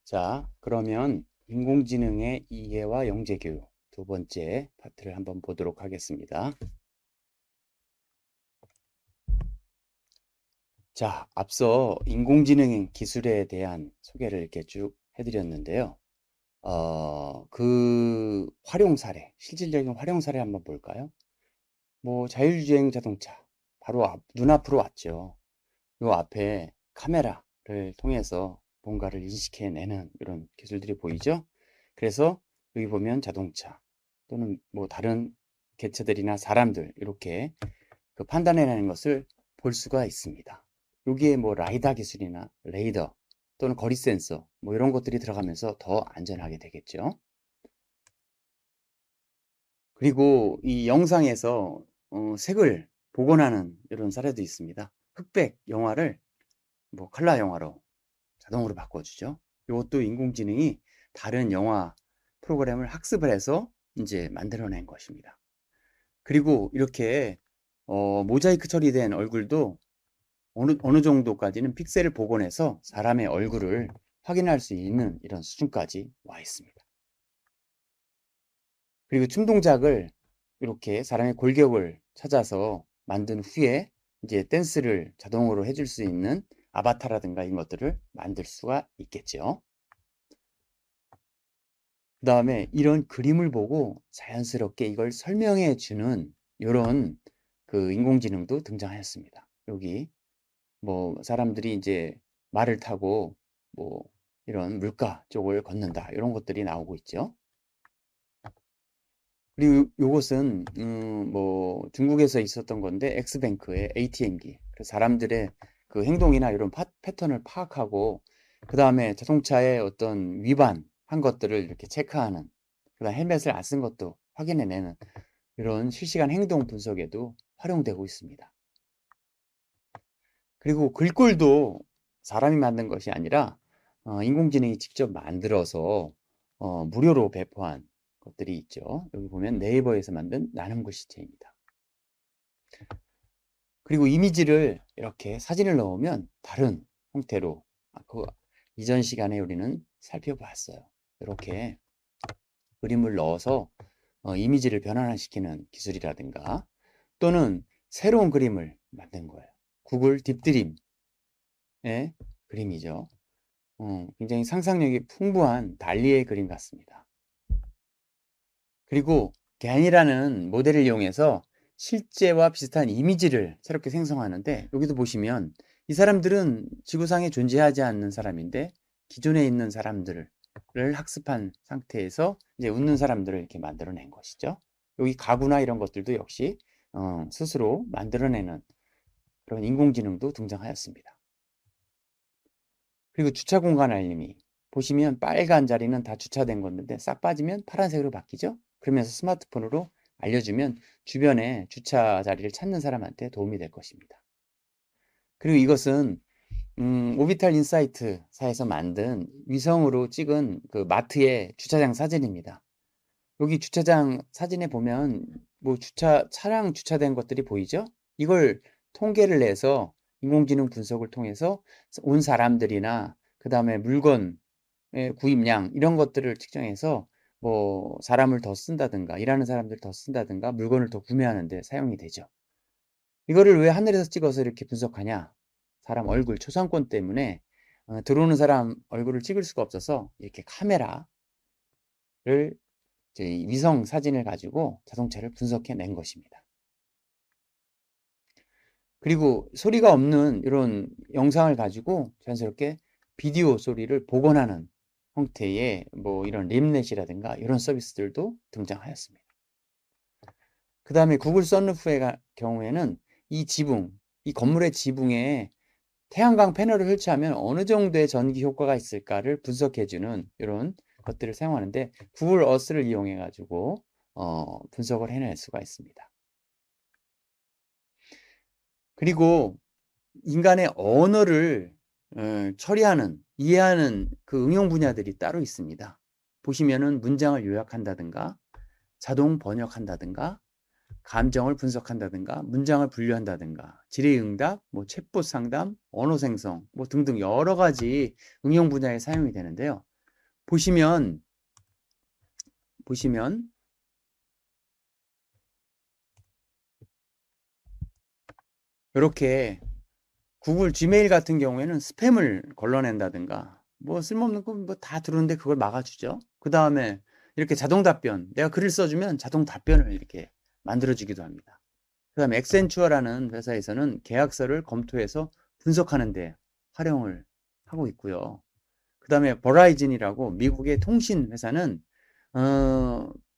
자, 그러면 인공지능의 이해와 영재교육 두 번째 파트를 한번 보도록 하겠습니다. 자, 앞서 인공지능 기술에 대한 소개를 이렇게 쭉 해드렸는데요. 그 활용 사례, 실질적인 활용 사례 한번 볼까요? 뭐 자율주행 자동차 바로 눈앞으로 왔죠. 요 앞에 카메라를 통해서 뭔가를 인식해내는 이런 기술들이 보이죠? 그래서 여기 보면 자동차 또는 뭐 다른 개체들이나 사람들 이렇게 그 판단해내는 것을 볼 수가 있습니다. 여기에 뭐 라이다 기술이나 레이더 또는 거리 센서 뭐 이런 것들이 들어가면서 더 안전하게 되겠죠. 그리고 이 영상에서 색을 복원하는 이런 사례도 있습니다. 흑백 영화를 뭐 컬러 영화로 자동으로 바꿔주죠. 이것도 인공지능이 다른 영화 프로그램을 학습을 해서 이제 만들어낸 것입니다. 그리고 이렇게 모자이크 처리된 얼굴도 어느 정도까지는 픽셀을 복원해서 사람의 얼굴을 확인할 수 있는 이런 수준까지 와 있습니다. 그리고 춤 동작을 이렇게 사람의 골격을 찾아서 만든 후에 이제 댄스를 자동으로 해줄 수 있는 아바타라든가 이런 것들을 만들 수가 있겠죠. 그 다음에 이런 그림을 보고 자연스럽게 이걸 설명해 주는 이런 그 인공지능도 등장하였습니다. 여기 뭐 사람들이 이제 말을 타고 뭐 이런 물가 쪽을 걷는다 이런 것들이 나오고 있죠. 그리고 요것은 뭐 중국에서 있었던 건데 엑스뱅크의 ATM기 사람들의 그 행동이나 이런 패턴을 파악하고 그 다음에 자동차의 어떤 위반한 것들을 이렇게 체크하는 그다음 헬멧을 안 쓴 것도 확인해내는 이런 실시간 행동 분석에도 활용되고 있습니다. 그리고 글꼴도 사람이 만든 것이 아니라 인공지능이 직접 만들어서 무료로 배포한 것들이 있죠. 여기 보면 네이버에서 만든 나눔 글씨체입니다. 그리고 이미지를 이렇게 사진을 넣으면 다른 형태로 그 이전 시간에 우리는 살펴봤어요. 이렇게 그림을 넣어서 이미지를 변환시키는 기술이라든가 또는 새로운 그림을 만든 거예요. 구글 딥드림의 그림이죠. 굉장히 상상력이 풍부한 달리의 그림 같습니다. 그리고 겐이라는 모델을 이용해서 실제와 비슷한 이미지를 새롭게 생성하는데 여기도 보시면 이 사람들은 지구상에 존재하지 않는 사람인데 기존에 있는 사람들을 학습한 상태에서 이제 웃는 사람들을 이렇게 만들어낸 것이죠. 여기 가구나 이런 것들도 역시 스스로 만들어내는 그런 인공지능도 등장하였습니다. 그리고 주차 공간 알림이 보시면 빨간 자리는 다 주차된 건데 싹 빠지면 파란색으로 바뀌죠. 그러면서 스마트폰으로 알려주면 주변에 주차 자리를 찾는 사람한테 도움이 될 것입니다. 그리고 이것은 오비탈 인사이트사에서 만든 위성으로 찍은 그 마트의 주차장 사진입니다. 여기 주차장 사진에 보면 뭐 차량 주차된 것들이 보이죠? 이걸 통계를 내서 인공지능 분석을 통해서 온 사람들이나 그 다음에 물건의 구입량 이런 것들을 측정해서 뭐 사람을 더 쓴다든가 일하는 사람들 더 쓴다든가 물건을 더 구매하는 데 사용이 되죠. 이거를 왜 하늘에서 찍어서 이렇게 분석하냐? 사람 얼굴 초상권 때문에 들어오는 사람 얼굴을 찍을 수가 없어서 이렇게 카메라를 위성 사진을 가지고 자동차를 분석해 낸 것입니다. 그리고 소리가 없는 이런 영상을 가지고 자연스럽게 비디오 소리를 복원하는 형태의 뭐 이런 림넷이라든가 이런 서비스들도 등장하였습니다. 그 다음에 구글 썬루프의 경우에는 이 건물의 지붕에 태양광 패널을 설치하면 어느 정도의 전기 효과가 있을까를 분석해주는 이런 것들을 사용하는데 구글 어스를 이용해 가지고 분석을 해낼 수가 있습니다. 그리고 인간의 언어를 처리하는 이해하는 그 응용 분야들이 따로 있습니다. 보시면은 문장을 요약한다든가 자동 번역한다든가 감정을 분석한다든가 문장을 분류한다든가 질의응답, 뭐 챗봇 상담, 언어 생성 뭐 등등 여러 가지 응용 분야에 사용이 되는데요. 보시면 이렇게 구글 지메일 같은 경우에는 스팸을 걸러낸다든가 뭐 쓸모없는 거 뭐 다 들어오는데 그걸 막아주죠. 그 다음에 이렇게 자동 답변, 내가 글을 써주면 자동 답변을 이렇게 만들어주기도 합니다. 그 다음에 엑센추어라는 회사에서는 계약서를 검토해서 분석하는 데 활용을 하고 있고요. 그 다음에 버라이즌이라고 미국의 통신 회사는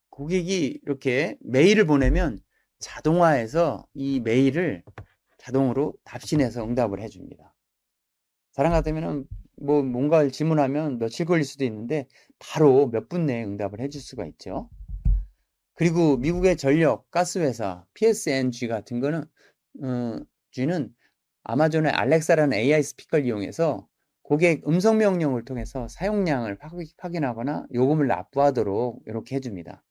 고객이 이렇게 메일을 보내면 자동화해서 이 메일을 자동으로 답신해서 응답을 해줍니다. 사람 같으면은 뭐 뭔가를 질문하면 며칠 걸릴 수도 있는데 바로 몇 분 내에 응답을 해줄 수가 있죠. 그리고 미국의 전력, 가스 회사 PSNG 같은 거는 G는 아마존의 알렉사라는 AI 스피커를 이용해서 고객 음성 명령을 통해서 사용량을 확인하거나 요금을 납부하도록 이렇게 해줍니다.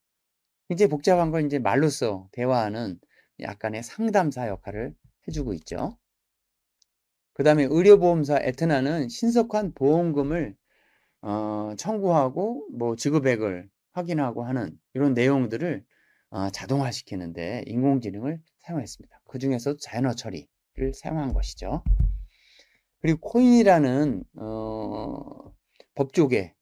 이제 복잡한 걸 이제 말로써 대화하는 약간의 상담사 역할을 해주고 있죠. 그 다음에 의료보험사 에트나는 신속한 보험금을 청구하고 뭐 지급액을 확인하고 하는 이런 내용들을 자동화시키는데 인공지능을 사용했습니다. 그 중에서 자연어 처리를 사용한 것이죠. 그리고 코인이라는 법조계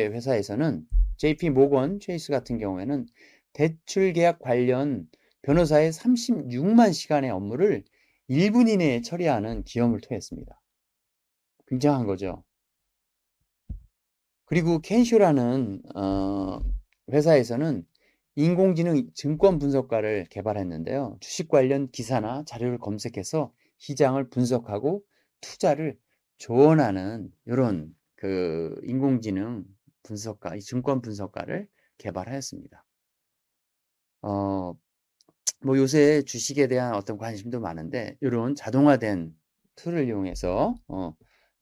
회사에서는 JP 모건 체이스 같은 경우에는 대출 계약 관련 변호사의 36만 시간의 업무를 1분 이내에 처리하는 기염을 토했습니다. 굉장한 거죠. 그리고 켄쇼라는 회사에서는 인공지능 증권 분석가를 개발했는데요. 주식 관련 기사나 자료를 검색해서 시장을 분석하고 투자를 조언하는 이런 그 인공지능 분석가, 증권 분석가를 개발하였습니다. 뭐 요새 주식에 대한 어떤 관심도 많은데 이런 자동화된 툴을 이용해서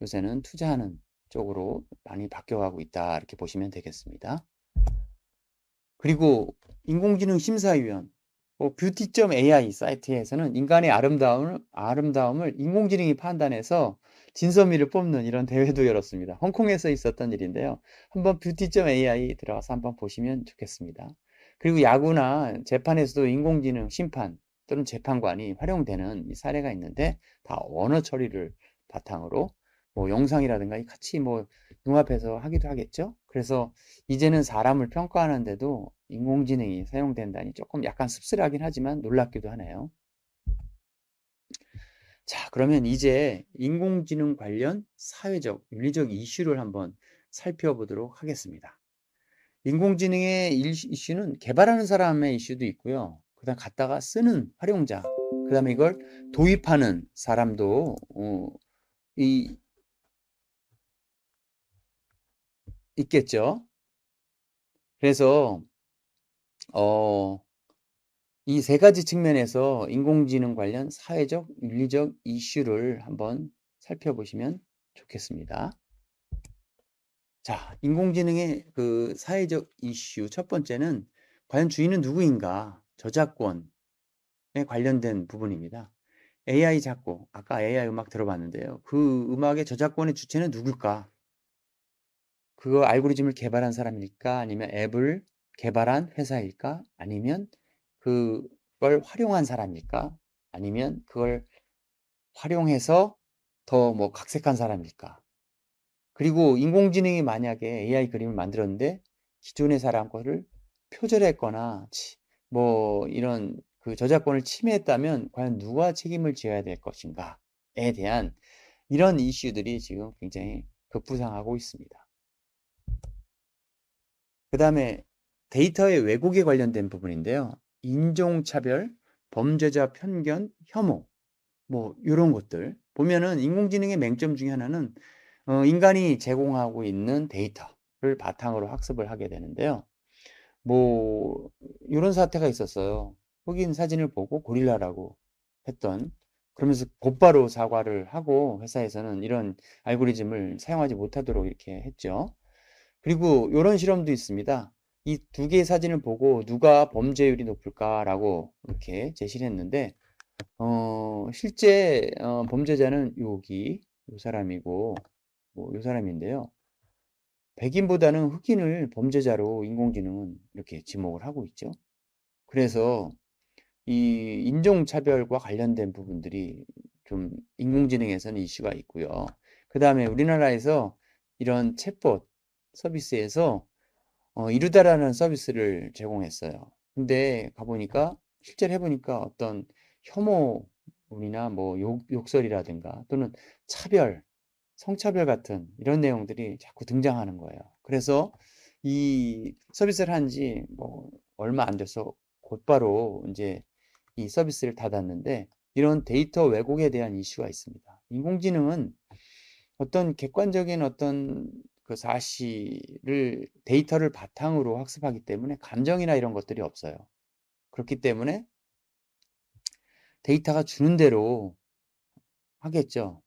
요새는 투자하는 쪽으로 많이 바뀌어가고 있다 이렇게 보시면 되겠습니다. 그리고 인공지능 심사위원 뷰티.ai 사이트에서는 인간의 아름다움을 인공지능이 판단해서 진서미를 뽑는 이런 대회도 열었습니다. 홍콩에서 있었던 일인데요. 한번 뷰티.ai 들어가서 한번 보시면 좋겠습니다. 그리고 야구나 재판에서도 인공지능 심판 또는 재판관이 활용되는 이 사례가 있는데 다 언어 처리를 바탕으로 뭐 영상이라든가 같이 뭐 융합해서 하기도 하겠죠. 그래서 이제는 사람을 평가하는데도 인공지능이 사용된다니 조금 약간 씁쓸하긴 하지만 놀랍기도 하네요. 자, 그러면 이제 인공지능 관련 사회적, 윤리적 이슈를 한번 살펴보도록 하겠습니다. 인공지능의 이슈는 개발하는 사람의 이슈도 있고요. 그 다음 갖다가 쓰는 활용자, 그 다음에 이걸 도입하는 사람도 있겠죠. 그래서 이 세 가지 측면에서 인공지능 관련 사회적, 윤리적 이슈를 한번 살펴보시면 좋겠습니다. 자, 인공지능의 그 사회적 이슈 첫 번째는 과연 주인은 누구인가? 저작권에 관련된 부분입니다. AI 작곡, 아까 AI 음악 들어봤는데요. 그 음악의 저작권의 주체는 누굴까? 그거 알고리즘을 개발한 사람일까? 아니면 앱을 개발한 회사일까? 아니면 그걸 활용한 사람일까? 아니면 그걸 활용해서 더 뭐 각색한 사람일까? 그리고 인공지능이 만약에 AI 그림을 만들었는데 기존의 사람 거를 표절했거나 뭐 이런 그 저작권을 침해했다면 과연 누가 책임을 져야 될 것인가에 대한 이런 이슈들이 지금 굉장히 급부상하고 있습니다. 그 다음에 데이터의 왜곡에 관련된 부분인데요. 인종차별, 범죄자 편견, 혐오, 뭐 이런 것들 보면은 인공지능의 맹점 중에 하나는 인간이 제공하고 있는 데이터를 바탕으로 학습을 하게 되는데요. 뭐 이런 사태가 있었어요. 흑인 사진을 보고 고릴라라고 했던 그러면서 곧바로 사과를 하고 회사에서는 이런 알고리즘을 사용하지 못하도록 이렇게 했죠. 그리고 이런 실험도 있습니다. 이 두 개의 사진을 보고 누가 범죄율이 높을까라고 이렇게 제시를 했는데 실제 범죄자는 요 사람이고 뭐 요 사람인데요. 백인보다는 흑인을 범죄자로 인공지능은 이렇게 지목을 하고 있죠. 그래서 이 인종차별과 관련된 부분들이 좀 인공지능에서는 이슈가 있고요. 그 다음에 우리나라에서 이런 챗봇 서비스에서 이루다라는 서비스를 제공했어요. 근데 가보니까 실제로 해보니까 어떤 혐오물이나 뭐 욕설이라든가 또는 차별, 성차별 같은 이런 내용들이 자꾸 등장하는 거예요. 그래서 이 서비스를 한 지 뭐 얼마 안 돼서 곧바로 이제 이 서비스를 닫았는데 이런 데이터 왜곡에 대한 이슈가 있습니다. 인공지능은 어떤 객관적인 어떤 그 사실을 데이터를 바탕으로 학습하기 때문에 감정이나 이런 것들이 없어요. 그렇기 때문에 데이터가 주는 대로 하겠죠.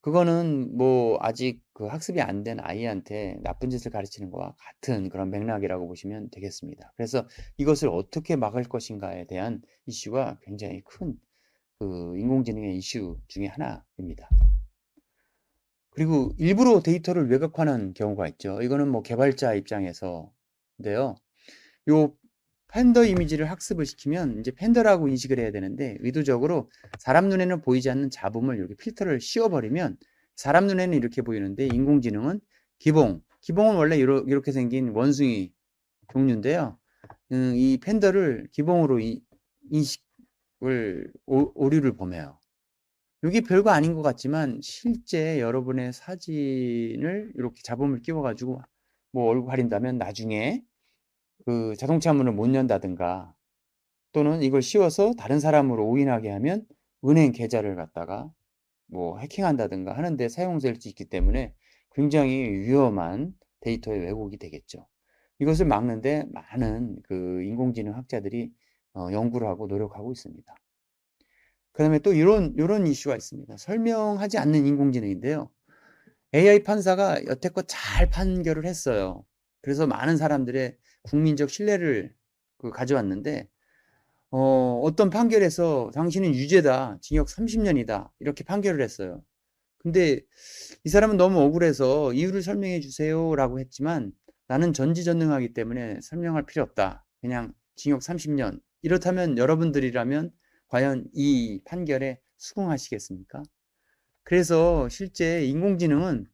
그거는 뭐 아직 그 학습이 안 된 아이한테 나쁜 짓을 가르치는 거와 같은 그런 맥락이라고 보시면 되겠습니다. 그래서 이것을 어떻게 막을 것인가에 대한 이슈가 굉장히 큰 그 인공지능의 이슈 중에 하나입니다. 그리고 일부러 데이터를 왜곡하는 경우가 있죠. 이거는 뭐 개발자 입장에서인데요. 요 팬더 이미지를 학습을 시키면 이제 팬더라고 인식을 해야 되는데 의도적으로 사람 눈에는 보이지 않는 잡음을 이렇게 필터를 씌워버리면 사람 눈에는 이렇게 보이는데 인공지능은 기봉은 원래 이렇게 생긴 원숭이 종류인데요. 이 팬더를 기봉으로 인식을 오류를 범해요. 이게 별거 아닌 것 같지만 실제 여러분의 사진을 이렇게 잡음을 끼워가지고 뭐 얼굴 가린다면 나중에 그 자동차 문을 못 연다든가 또는 이걸 씌워서 다른 사람으로 오인하게 하면 은행 계좌를 갖다가 뭐 해킹한다든가 하는데 사용될 수 있기 때문에 굉장히 위험한 데이터의 왜곡이 되겠죠. 이것을 막는데 많은 그 인공지능 학자들이 연구를 하고 노력하고 있습니다. 그 다음에 또 이런 이슈가 있습니다. 설명하지 않는 인공지능인데요. AI 판사가 여태껏 잘 판결을 했어요. 그래서 많은 사람들의 국민적 신뢰를 가져왔는데, 어떤 판결에서 당신은 유죄다, 징역 30년이다, 이렇게 판결을 했어요. 근데 이 사람은 너무 억울해서 이유를 설명해 주세요 라고 했지만 나는 전지전능하기 때문에 설명할 필요 없다. 그냥 징역 30년. 이렇다면 여러분들이라면 과연 이 판결에 수긍하시겠습니까? 그래서 실제 인공지능은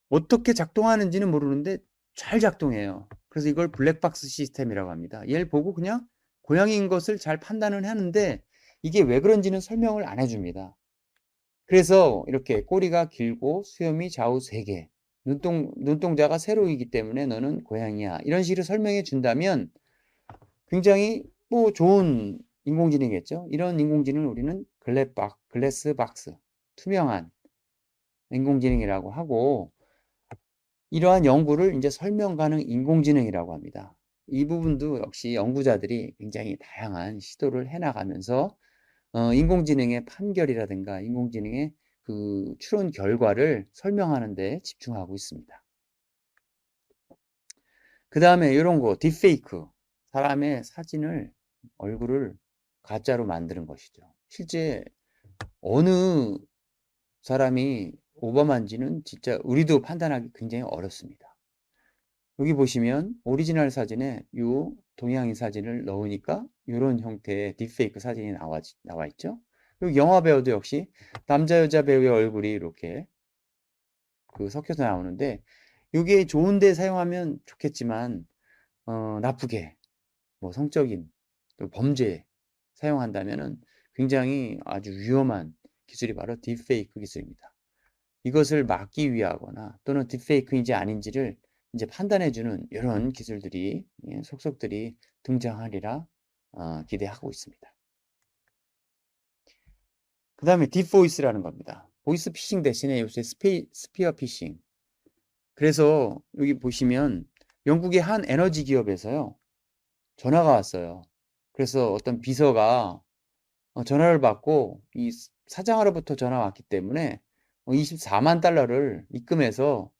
어떻게 작동하는지는 모르는데 잘 작동해요. 그래서 이걸 블랙박스 시스템이라고 합니다. 얘를 보고 그냥 고양이인 것을 잘 판단을 하는데 이게 왜 그런지는 설명을 안 해줍니다. 그래서 이렇게 꼬리가 길고 수염이 좌우 3개, 눈동자가 세로이기 때문에 너는 고양이야. 이런 식으로 설명해 준다면 굉장히 뭐 좋은 인공지능이겠죠. 이런 인공지능을 우리는 글래스 박스, 투명한 인공지능이라고 하고 이러한 연구를 이제 설명 가능 인공지능이라고 합니다. 이 부분도 역시 연구자들이 굉장히 다양한 시도를 해나가면서 인공지능의 판결이라든가 인공지능의 그 추론 결과를 설명하는 데 집중하고 있습니다. 그 다음에 이런 거, 딥페이크. 사람의 사진을, 얼굴을 가짜로 만드는 것이죠. 실제 어느 사람이 오바마인지는 진짜 우리도 판단하기 굉장히 어렵습니다. 여기 보시면 오리지널 사진에 이 동양인 사진을 넣으니까 이런 형태의 딥페이크 사진이 나와 있죠. 여기 영화 배우도 역시 남자 여자 배우의 얼굴이 이렇게 섞여서 나오는데 이게 좋은데 사용하면 좋겠지만 나쁘게 뭐 성적인 또 범죄에 사용한다면은 굉장히 아주 위험한 기술이 바로 딥페이크 기술입니다. 이것을 막기 위하거나 또는 딥페이크인지 아닌지를 이제 판단해주는 이런 기술들이 속속들이 등장하리라 기대하고 있습니다. 그 다음에 딥보이스라는 겁니다. 보이스 피싱 대신에 요새 스피어 피싱. 그래서 여기 보시면 영국의 한 에너지 기업에서요 전화가 왔어요. 그래서 어떤 비서가 전화를 받고 이 사장으로부터 전화가 왔기 때문에 24만 달러를 입금해서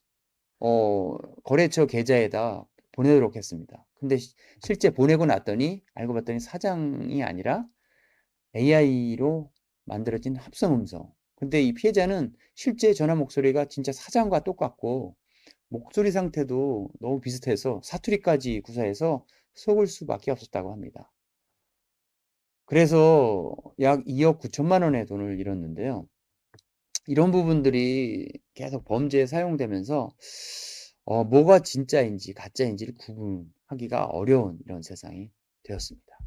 거래처 계좌에다 보내도록 했습니다. 근데 실제 보내고 났더니 알고 봤더니 사장이 아니라 AI로 만들어진 합성 음성. 근데 이 피해자는 실제 전화 목소리가 진짜 사장과 똑같고 목소리 상태도 너무 비슷해서 사투리까지 구사해서 속을 수밖에 없었다고 합니다. 그래서 약 2억 9천만 원의 돈을 잃었는데요. 이런 부분들이 계속 범죄에 사용되면서 뭐가 진짜인지 가짜인지를 구분하기가 어려운 이런 세상이 되었습니다.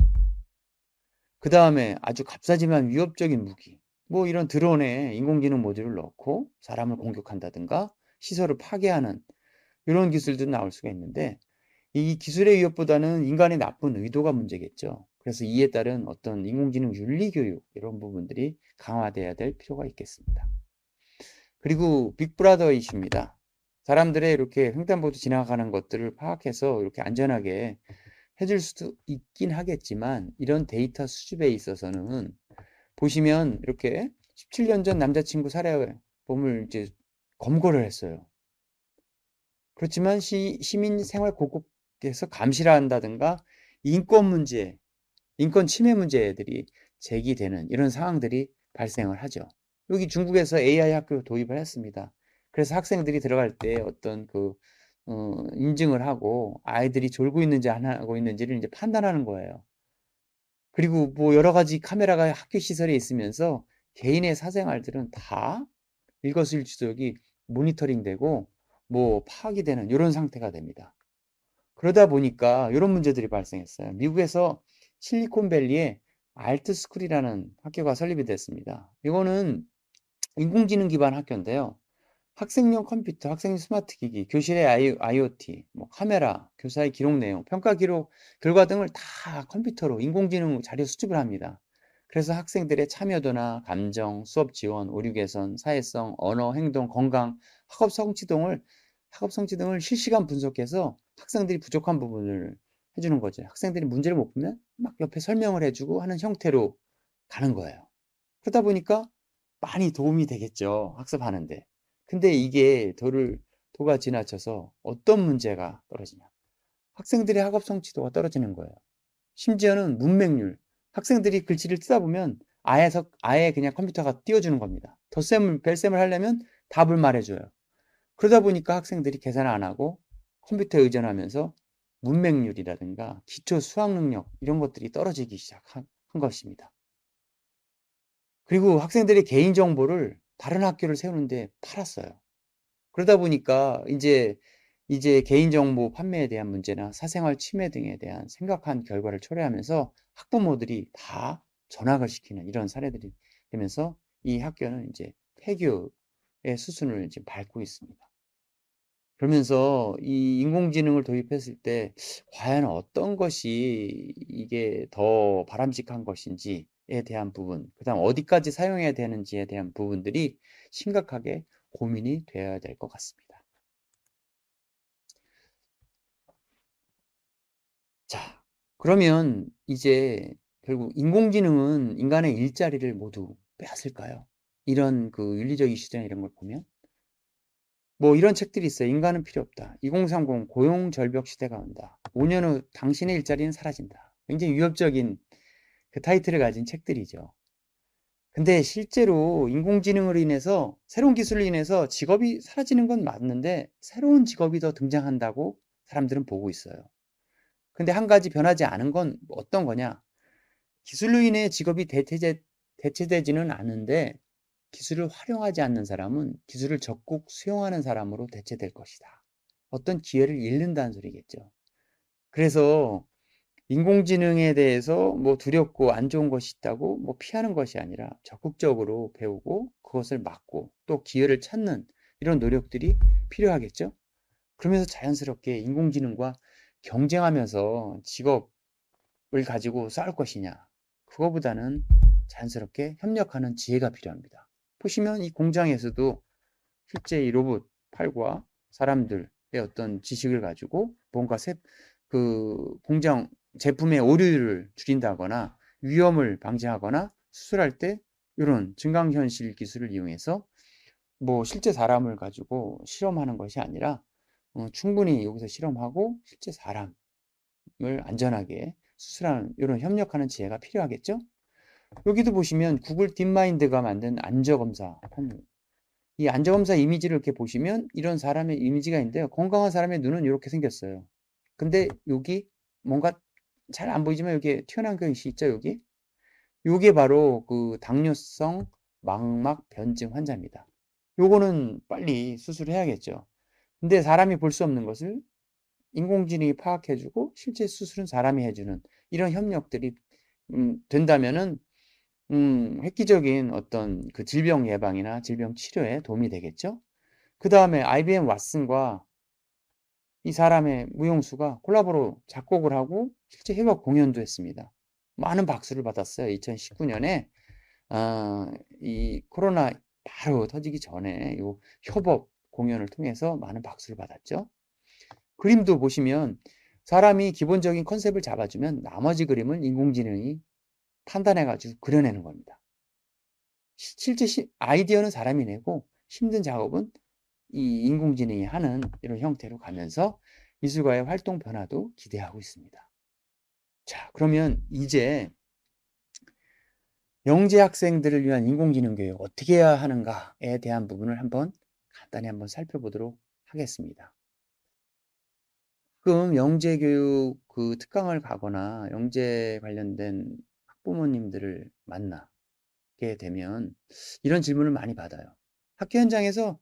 그 다음에 아주 값싸지만 위협적인 무기, 뭐 이런 드론에 인공지능 모듈을 넣고 사람을 공격한다든가 시설을 파괴하는 이런 기술도 나올 수가 있는데, 이 기술의 위협보다는 인간의 나쁜 의도가 문제겠죠. 그래서 이에 따른 어떤 인공지능 윤리 교육 이런 부분들이 강화돼야 될 필요가 있겠습니다. 그리고 빅브라더 이슈입니다. 사람들의 이렇게 횡단보도 지나가는 것들을 파악해서 이렇게 안전하게 해줄 수도 있긴 하겠지만, 이런 데이터 수집에 있어서는 보시면 이렇게 17년 전 남자친구 살해범을 이제 검거를 했어요. 그렇지만 시민 생활 곳곳에서 감시를 한다든가 인권 문제, 인권 침해 문제들이 제기되는 이런 상황들이 발생을 하죠. 여기 중국에서 AI 학교 도입을 했습니다. 그래서 학생들이 들어갈 때 어떤 인증을 하고 아이들이 졸고 있는지 안 하고 있는지를 이제 판단하는 거예요. 그리고 뭐 여러 가지 카메라가 학교 시설에 있으면서 개인의 사생활들은 다 일거수일투족이 모니터링 되고 뭐 파악이 되는 이런 상태가 됩니다. 그러다 보니까 이런 문제들이 발생했어요. 미국에서 실리콘밸리에 알트스쿨이라는 학교가 설립이 됐습니다. 이거는 인공지능 기반 학교인데요. 학생용 컴퓨터, 학생용 스마트 기기, 교실의 IoT, 뭐 카메라, 교사의 기록 내용, 평가 기록, 결과 등을 다 컴퓨터로 인공지능 자료 수집을 합니다. 그래서 학생들의 참여도나 감정, 수업 지원, 오류 개선, 사회성, 언어, 행동, 건강, 학업 성취 등을 실시간 분석해서 학생들이 부족한 부분을 해주는 거죠. 학생들이 문제를 못 풀면 막 옆에 설명을 해주고 하는 형태로 가는 거예요. 그러다 보니까 많이 도움이 되겠죠. 학습하는데. 근데 이게 도가 지나쳐서 어떤 문제가 떨어지냐. 학생들의 학업 성취도가 떨어지는 거예요. 심지어는 문맹률. 학생들이 글씨를 쓰다 보면 아예 그냥 컴퓨터가 띄워주는 겁니다. 덧셈을, 뺄셈을 하려면 답을 말해줘요. 그러다 보니까 학생들이 계산을 안 하고 컴퓨터에 의존하면서 문맹률이라든가 기초 수학 능력 이런 것들이 떨어지기 시작한 것입니다. 그리고 학생들의 개인정보를 다른 학교를 세우는데 팔았어요. 그러다 보니까 이제 개인정보 판매에 대한 문제나 사생활 침해 등에 대한 심각한 결과를 초래하면서 학부모들이 다 전학을 시키는 이런 사례들이 되면서 이 학교는 이제 폐교의 수순을 이제 밟고 있습니다. 그러면서 이 인공지능을 도입했을 때 과연 어떤 것이 이게 더 바람직한 것인지에 대한 부분, 그다음 어디까지 사용해야 되는지에 대한 부분들이 심각하게 고민이 되어야 될 것 같습니다. 자, 그러면 이제 결국 인공지능은 인간의 일자리를 모두 빼앗을까요? 이런 윤리적 이슈나 이런 걸 보면 뭐 이런 책들이 있어요. 인간은 필요 없다. 2030 고용 절벽 시대가 온다. 5년 후 당신의 일자리는 사라진다. 굉장히 위협적인 그 타이틀을 가진 책들이죠. 근데 실제로 인공지능으로 인해서 새로운 기술로 인해서 직업이 사라지는 건 맞는데 새로운 직업이 더 등장한다고 사람들은 보고 있어요. 근데 한 가지 변하지 않은 건 어떤 거냐? 기술로 인해 직업이 대체되지는 않은데 기술을 활용하지 않는 사람은 기술을 적극 수용하는 사람으로 대체될 것이다. 어떤 기회를 잃는다는 소리겠죠. 그래서 인공지능에 대해서 뭐 두렵고 안 좋은 것이 있다고 뭐 피하는 것이 아니라 적극적으로 배우고 그것을 막고 또 기회를 찾는 이런 노력들이 필요하겠죠. 그러면서 자연스럽게 인공지능과 경쟁하면서 직업을 가지고 싸울 것이냐. 그거보다는 자연스럽게 협력하는 지혜가 필요합니다. 보시면 이 공장에서도 실제 이 로봇 팔과 사람들의 어떤 지식을 가지고 뭔가 공장 제품의 오류를 줄인다거나 위험을 방지하거나 수술할 때 이런 증강현실 기술을 이용해서 뭐 실제 사람을 가지고 실험하는 것이 아니라 충분히 여기서 실험하고 실제 사람을 안전하게 수술하는 이런 협력하는 지혜가 필요하겠죠? 여기도 보시면 구글 딥마인드가 만든 안저검사 이 안전검사 이미지를 이렇게 보시면 이런 사람의 이미지가 있는데요. 건강한 사람의 눈은 이렇게 생겼어요. 근데 여기 뭔가 잘 안 보이지만 여기 튀어나온 것이 있죠, 여기? 요게 바로 그 당뇨성 망막 변증 환자입니다. 요거는 빨리 수술해야겠죠. 근데 사람이 볼 수 없는 것을 인공지능이 파악해주고 실제 수술은 사람이 해주는 이런 협력들이 된다면은 획기적인 어떤 그 질병 예방이나 질병 치료에 도움이 되겠죠. 그 다음에 IBM 왓슨과 이 사람의 무용수가 콜라보로 작곡을 하고 실제 협업 공연도 했습니다. 많은 박수를 받았어요. 2019년에 이 코로나 바로 터지기 전에 요 협업 공연을 통해서 많은 박수를 받았죠. 그림도 보시면 사람이 기본적인 컨셉을 잡아주면 나머지 그림은 인공지능이 판단해가지고 그려내는 겁니다. 실제 아이디어는 사람이 내고 힘든 작업은 이 인공지능이 하는 이런 형태로 가면서 미술가의 활동 변화도 기대하고 있습니다. 자, 그러면 이제 영재 학생들을 위한 인공지능 교육 어떻게 해야 하는가에 대한 부분을 간단히 한번 살펴보도록 하겠습니다. 가끔 영재 교육 그 특강을 가거나 영재 관련된 학부모님들을 만나게 되면 이런 질문을 많이 받아요. 학교 현장에서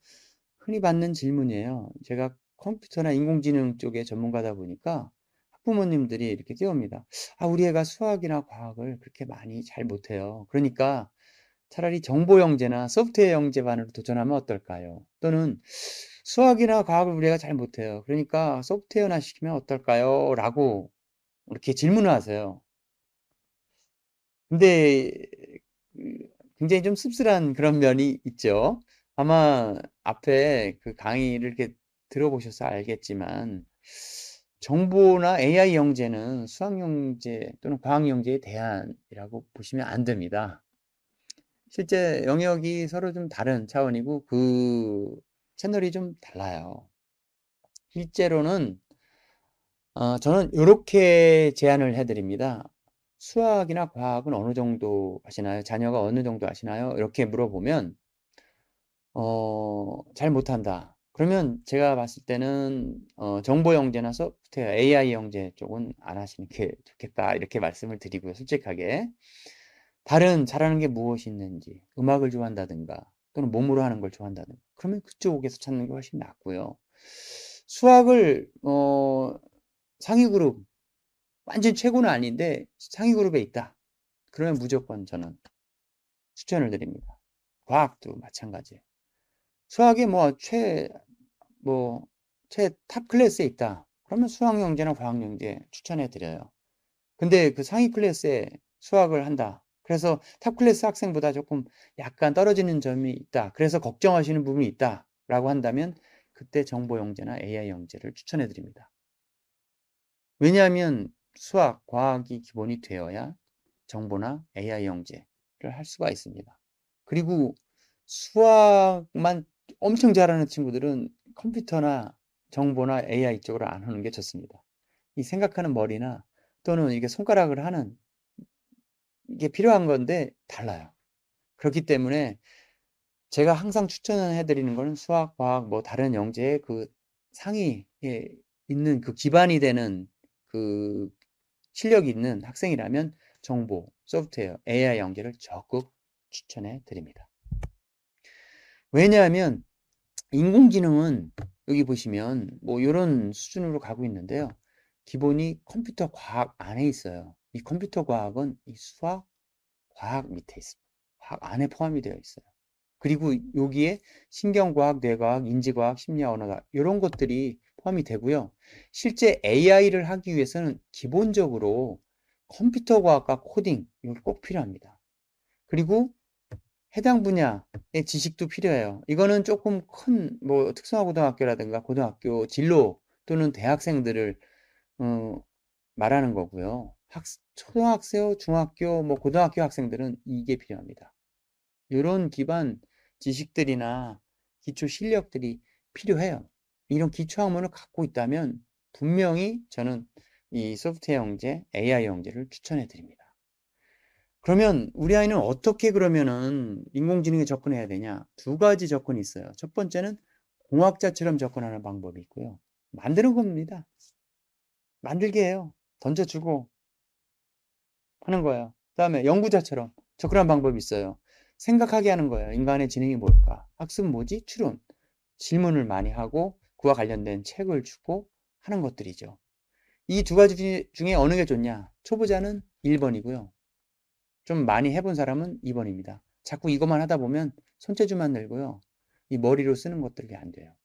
흔히 받는 질문이에요. 제가 컴퓨터나 인공지능 쪽에 전문가다 보니까 학부모님들이 이렇게 띄웁니다. 우리 애가 수학이나 과학을 그렇게 많이 잘 못해요. 그러니까 차라리 정보 영재나 소프트웨어 영재반으로 도전하면 어떨까요? 또는 수학이나 과학을 우리 애가 잘 못해요. 그러니까 소프트웨어나 시키면 어떨까요? 라고 이렇게 질문을 하세요. 근데 굉장히 좀 씁쓸한 그런 면이 있죠. 아마 앞에 그 강의를 이렇게 들어보셔서 알겠지만 정보나 AI 영재는 수학 영재 또는 과학 영재의 대안이라고 보시면 안 됩니다. 실제 영역이 서로 좀 다른 차원이고 그 채널이 좀 달라요. 실제로는 저는 이렇게 제안을 해드립니다. 수학이나 과학은 어느 정도 하시나요? 자녀가 어느 정도 하시나요? 이렇게 물어보면 잘 못한다. 그러면 제가 봤을 때는 정보 영재나 소프트웨어, AI 영재 쪽은 안 하시는 게 좋겠다. 이렇게 말씀을 드리고요. 솔직하게. 다른 잘하는 게 무엇이 있는지, 음악을 좋아한다든가, 또는 몸으로 하는 걸 좋아한다든가, 그러면 그쪽에서 찾는 게 훨씬 낫고요. 수학을, 상위 그룹, 완전 최고는 아닌데, 상위 그룹에 있다. 그러면 무조건 저는 추천을 드립니다. 과학도 마찬가지예요. 수학이 탑 클래스에 있다. 그러면 수학 영재나 과학 영재 추천해 드려요. 근데 그 상위 클래스에 수학을 한다. 그래서 탑 클래스 학생보다 조금 약간 떨어지는 점이 있다. 그래서 걱정하시는 부분이 있다. 라고 한다면 그때 정보 영재나 AI 영재를 추천해 드립니다. 왜냐하면 수학, 과학이 기본이 되어야 정보나 AI 영재를 할 수가 있습니다. 그리고 수학만 엄청 잘하는 친구들은 컴퓨터나 정보나 AI 쪽으로 안 하는 게 좋습니다. 이 생각하는 머리나 또는 이게 손가락을 하는 이게 필요한 건데 달라요. 그렇기 때문에 제가 항상 추천을 해드리는 거는 수학, 과학, 뭐 다른 영재의 그 상위에 있는 그 기반이 되는 그 실력이 있는 학생이라면 정보, 소프트웨어, AI 영재를 적극 추천해 드립니다. 왜냐하면 인공지능은 여기 보시면 뭐 이런 수준으로 가고 있는데요. 기본이 컴퓨터 과학 안에 있어요. 이 컴퓨터 과학은 이 수학, 과학 밑에 있습니다. 과학 안에 포함이 되어 있어요. 그리고 여기에 신경과학, 뇌과학, 인지과학, 심리학, 언어학 이런 것들이 포함이 되고요. 실제 AI를 하기 위해서는 기본적으로 컴퓨터 과학과 코딩 이거 꼭 필요합니다. 그리고 해당 분야의 지식도 필요해요. 이거는 조금 큰 뭐 특성화고등학교라든가 고등학교 진로 또는 대학생들을 말하는 거고요. 초등학생, 중학교, 뭐 고등학교 학생들은 이게 필요합니다. 이런 기반 지식들이나 기초 실력들이 필요해요. 이런 기초 학문을 갖고 있다면 분명히 저는 이 소프트웨어 영재, AI 영재를 추천해 드립니다. 그러면 우리 아이는 어떻게 그러면은 인공지능에 접근해야 되냐? 두 가지 접근이 있어요. 첫 번째는 공학자처럼 접근하는 방법이 있고요. 만드는 겁니다. 만들게 해요. 던져주고 하는 거예요. 그다음에 연구자처럼 접근하는 방법이 있어요. 생각하게 하는 거예요. 인간의 지능이 뭘까? 학습은 뭐지? 추론. 질문을 많이 하고 그와 관련된 책을 주고 하는 것들이죠. 이 두 가지 중에 어느 게 좋냐? 초보자는 1번이고요. 좀 많이 해본 사람은 2번입니다. 자꾸 이것만 하다 보면 손재주만 늘고요. 이 머리로 쓰는 것들이 안 돼요.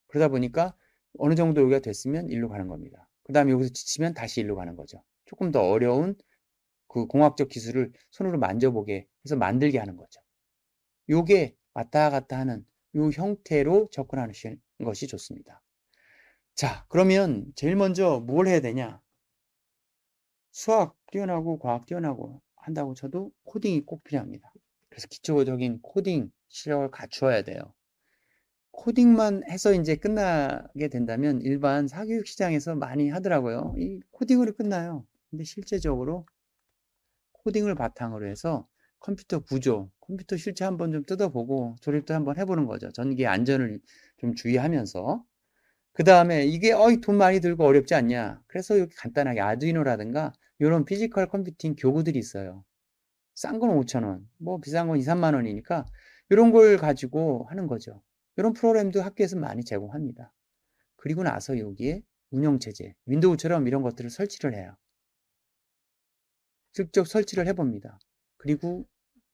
그러다 보니까 어느 정도 여기가 됐으면 일로 가는 겁니다. 그 다음에 여기서 지치면 다시 일로 가는 거죠. 조금 더 어려운 그 공학적 기술을 손으로 만져보게 해서 만들게 하는 거죠. 요게 왔다 갔다 하는 요 형태로 접근하는 것이 좋습니다. 자, 그러면 제일 먼저 뭘 해야 되냐? 수학 뛰어나고 과학 뛰어나고 한다고 쳐도 코딩이 꼭 필요합니다. 그래서 기초적인 코딩 실력을 갖추어야 돼요. 코딩만 해서 이제 끝나게 된다면 일반 사교육 시장에서 많이 하더라고요. 이 코딩으로 끝나요. 근데 실제적으로 코딩을 바탕으로 해서 컴퓨터 구조, 컴퓨터 실체 한번 좀 뜯어보고 조립도 한번 해보는 거죠. 전기 안전을 좀 주의하면서. 그 다음에 이게 돈 많이 들고 어렵지 않냐? 그래서 이렇게 간단하게 아두이노라든가 이런 피지컬 컴퓨팅 교구들이 있어요. 싼 건 5,000원, 뭐 비싼 건 2, 3만 원이니까 이런 걸 가지고 하는 거죠. 이런 프로그램도 학교에서 많이 제공합니다. 그리고 나서 여기에 운영체제, 윈도우처럼 이런 것들을 설치를 해요. 직접 설치를 해봅니다. 그리고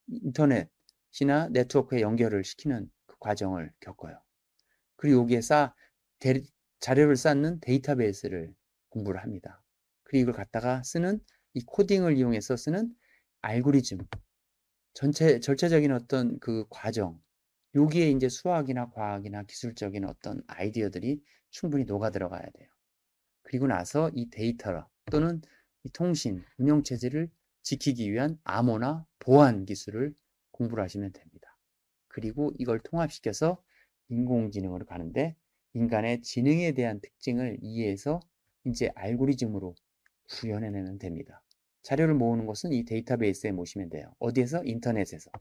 인터넷이나 네트워크에 연결을 시키는 그 과정을 겪어요. 그리고 여기에 자료를 쌓는 데이터베이스를 공부를 합니다. 그리고 이걸 갖다가 쓰는 이 코딩을 이용해서 쓰는 알고리즘, 전체적인 어떤 그 과정, 여기에 이제 수학이나 과학이나 기술적인 어떤 아이디어들이 충분히 녹아 들어가야 돼요. 그리고 나서 이 데이터 또는 이 통신, 운영체제를 지키기 위한 암호나 보안 기술을 공부를 하시면 됩니다. 그리고 이걸 통합시켜서 인공지능으로 가는데 인간의 지능에 대한 특징을 이해해서 이제 알고리즘으로 구현해내면 됩니다. 자료를 모으는 것은 이 데이터베이스에 모시면 돼요. 어디에서? 인터넷에서.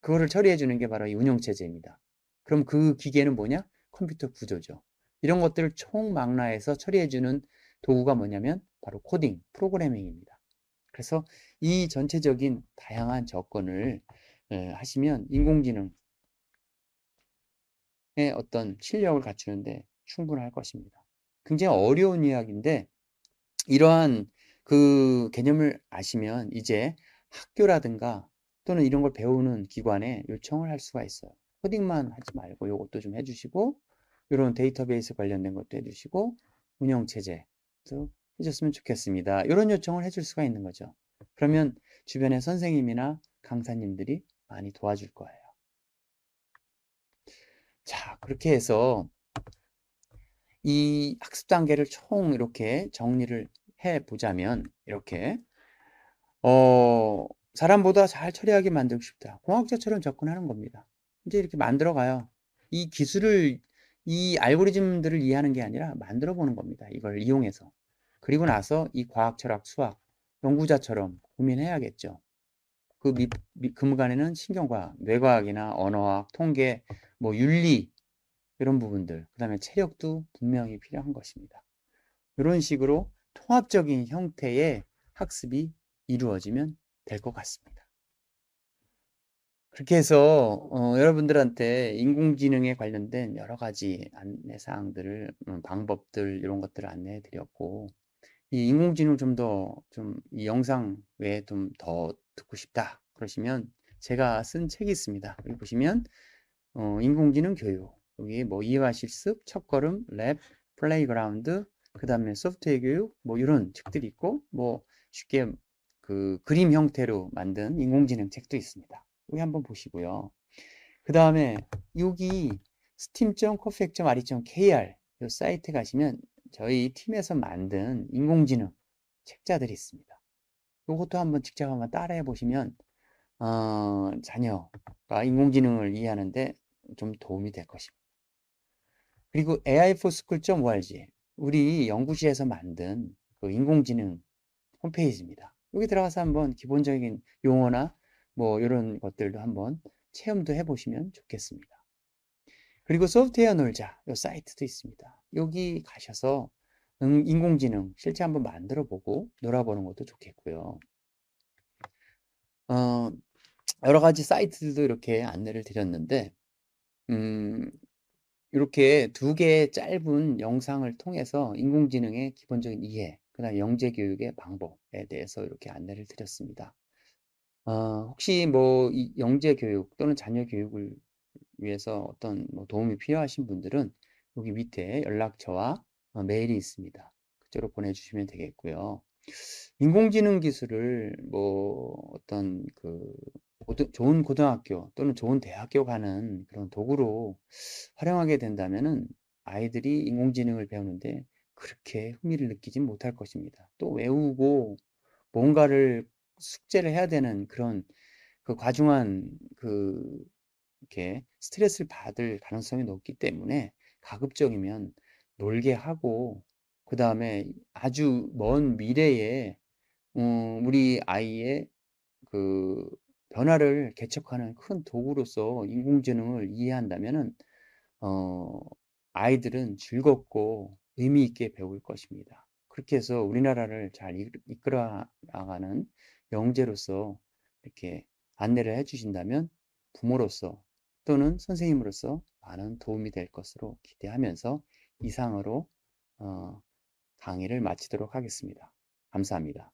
그거를 처리해 주는 게 바로 이 운영체제입니다. 그럼 그 기계는 뭐냐? 컴퓨터 구조죠. 이런 것들을 총망라해서 처리해 주는 도구가 뭐냐면 바로 코딩, 프로그래밍입니다. 그래서 이 전체적인 다양한 접근을 하시면 인공지능의 어떤 실력을 갖추는데 충분할 것입니다. 굉장히 어려운 이야기인데 이러한 그 개념을 아시면 이제 학교라든가 또는 이런 걸 배우는 기관에 요청을 할 수가 있어요. 코딩만 하지 말고 이것도 좀 해주시고 이런 데이터베이스 관련된 것도 해주시고 운영체제도 해줬으면 좋겠습니다. 이런 요청을 해줄 수가 있는 거죠. 그러면 주변의 선생님이나 강사님들이 많이 도와줄 거예요. 자, 그렇게 해서 이 학습 단계를 총 이렇게 정리를 해 보자면 이렇게 사람보다 잘 처리하게 만들고 싶다. 공학자처럼 접근하는 겁니다. 이제 이렇게 만들어 가요. 이 기술을 이 알고리즘들을 이해하는 게 아니라 만들어 보는 겁니다. 이걸 이용해서. 그리고 나서 이 과학, 철학, 수학 연구자처럼 고민해야겠죠. 그 무간에는 신경과학, 뇌과학이나 언어학, 통계, 뭐 윤리 이런 부분들, 그다음에 체력도 분명히 필요한 것입니다. 이런 식으로 통합적인 형태의 학습이 이루어지면 될 것 같습니다. 그렇게 해서 여러분들한테 인공지능에 관련된 여러 가지 안내 사항들을 방법들 이런 것들을 안내해 드렸고 이 인공지능을 좀 더 좀 이 영상 외에 좀 더 듣고 싶다 그러시면 제가 쓴 책이 있습니다. 여기 보시면 인공지능 교육 여기 뭐 이해와 실습, 첫걸음, 랩, 플레이그라운드 그 다음에 소프트웨어 교육 뭐 이런 책들이 있고 뭐 쉽게 그 그림 형태로 만든 인공지능 책도 있습니다. 여기 한번 보시고요. 그 다음에 여기 steam.coffee.re.kr 이 사이트 가시면 저희 팀에서 만든 인공지능 책자들이 있습니다. 이것도 한번 직접 한번 따라해 보시면 자녀가 인공지능을 이해하는데 좀 도움이 될 것입니다. 그리고 AI4school.org 우리 연구실에서 만든 그 인공지능 홈페이지입니다. 여기 들어가서 한번 기본적인 용어나 뭐 이런 것들도 한번 체험도 해보시면 좋겠습니다. 그리고 소프트웨어 놀자 요 사이트도 있습니다. 여기 가셔서 인공지능 실제 한번 만들어 보고 놀아보는 것도 좋겠고요. 어, 여러 가지 사이트들도 이렇게 안내를 드렸는데 음, 이렇게 두 개의 짧은 영상을 통해서 인공지능의 기본적인 이해, 그다음 영재 교육의 방법에 대해서 이렇게 안내를 드렸습니다. 혹시 뭐 이 영재 교육 또는 자녀 교육을 위해서 어떤 뭐 도움이 필요하신 분들은 여기 밑에 연락처와 메일이 있습니다. 그쪽으로 보내주시면 되겠고요. 인공지능 기술을 뭐 어떤 그 좋은 고등학교 또는 좋은 대학교 가는 그런 도구로 활용하게 된다면은 아이들이 인공지능을 배우는데 그렇게 흥미를 느끼진 못할 것입니다. 또 외우고 뭔가를 숙제를 해야 되는 그런 그 과중한 그 이렇게 스트레스를 받을 가능성이 높기 때문에 가급적이면 놀게 하고 그다음에 아주 먼 미래에 우리 아이의 그 변화를 개척하는 큰 도구로서 인공지능을 이해한다면은 어, 아이들은 즐겁고 의미 있게 배울 것입니다. 그렇게 해서 우리나라를 잘 이끌어 나가는 영재로서 이렇게 안내를 해주신다면 부모로서 또는 선생님으로서 많은 도움이 될 것으로 기대하면서 이상으로 어, 강의를 마치도록 하겠습니다. 감사합니다.